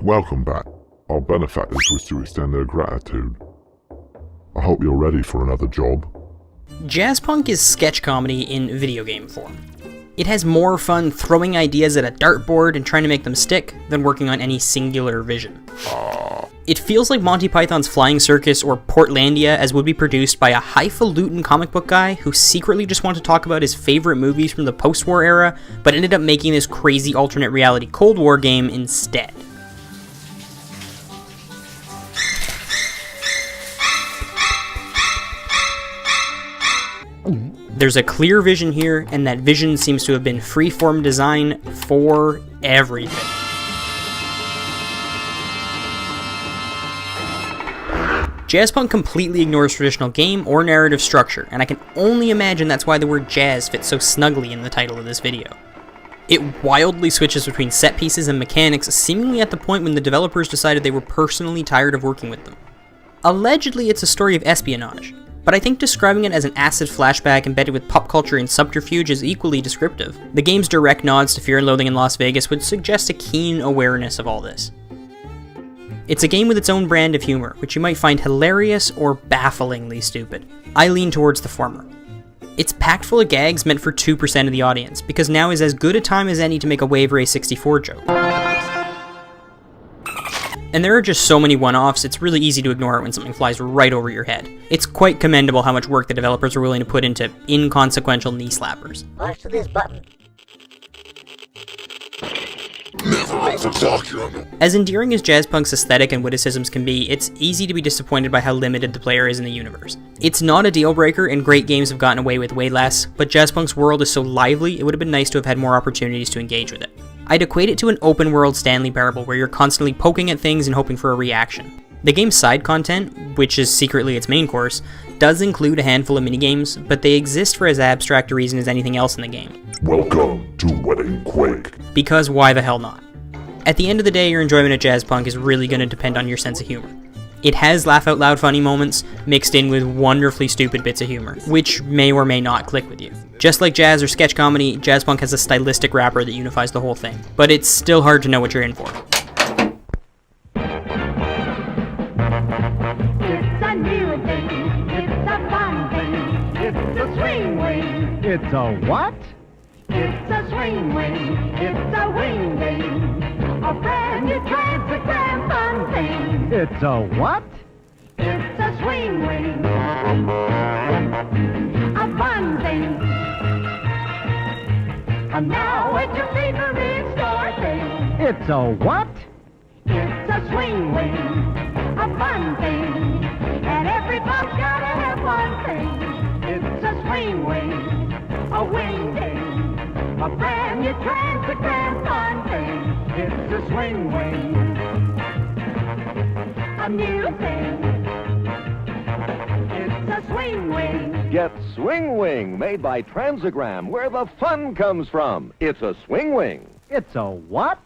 Welcome back. Our benefactors wish to extend their gratitude. I hope you're ready for another job. Jazzpunk is sketch comedy in video game form. It has more fun throwing ideas at a dartboard and trying to make them stick than working on any singular vision. It feels like Monty Python's Flying Circus or Portlandia as would be produced by a highfalutin comic book guy who secretly just wanted to talk about his favorite movies from the post-war era, but ended up making this crazy alternate reality Cold War game instead. There's a clear vision here, and that vision seems to have been freeform design for everything. Jazzpunk completely ignores traditional game or narrative structure, and I can only imagine that's why the word jazz fits so snugly in the title of this video. It wildly switches between set pieces and mechanics, seemingly at the point when the developers decided they were personally tired of working with them. Allegedly, it's a story of espionage, but I think describing it as an acid flashback embedded with pop culture and subterfuge is equally descriptive. The game's direct nods to Fear and Loathing in Las Vegas would suggest a keen awareness of all this. It's a game with its own brand of humor, which you might find hilarious or bafflingly stupid. I lean towards the former. It's packed full of gags meant for 2% of the audience, because now is as good a time as any to make a Wave Race 64 joke. And there are just so many one-offs, it's really easy to ignore it when something flies right over your head. It's quite commendable how much work the developers are willing to put into inconsequential knee slappers. Push this button. Never overtalk your own. As endearing as Jazzpunk's aesthetic and witticisms can be, it's easy to be disappointed by how limited the player is in the universe. It's not a deal breaker, and great games have gotten away with way less, but Jazzpunk's world is so lively, it would have been nice to have had more opportunities to engage with it. I'd equate it to an open-world Stanley Parable where you're constantly poking at things and hoping for a reaction. The game's side content, which is secretly its main course, does include a handful of minigames, but they exist for as abstract a reason as anything else in the game. Welcome to Wedding Quake. Because why the hell not? At the end of the day, your enjoyment of Jazzpunk is really going to depend on your sense of humor. It has laugh-out-loud funny moments, mixed in with wonderfully stupid bits of humor, which may or may not click with you. Just like jazz or sketch comedy, Jazzpunk has a stylistic wrapper that unifies the whole thing, but it's still hard to know what you're in for. It's a new thing. It's a fun thing. It's a swing wing. It's a what? It's a swing wing. It's a wing wing. A brand new transgram fun thing. It's a what? It's a swing wing. A fun thing. And now it's your favorite store thing. It's a what? It's a swing wing. A fun thing. And every bum's gotta have one thing. It's a swing wing. A wing thing. A brand new transgram fun thing. It's a swing wing. A new thing. It's a swing wing. Get Swing Wing, made by Transagram, where the fun comes from. It's a swing wing. It's a what?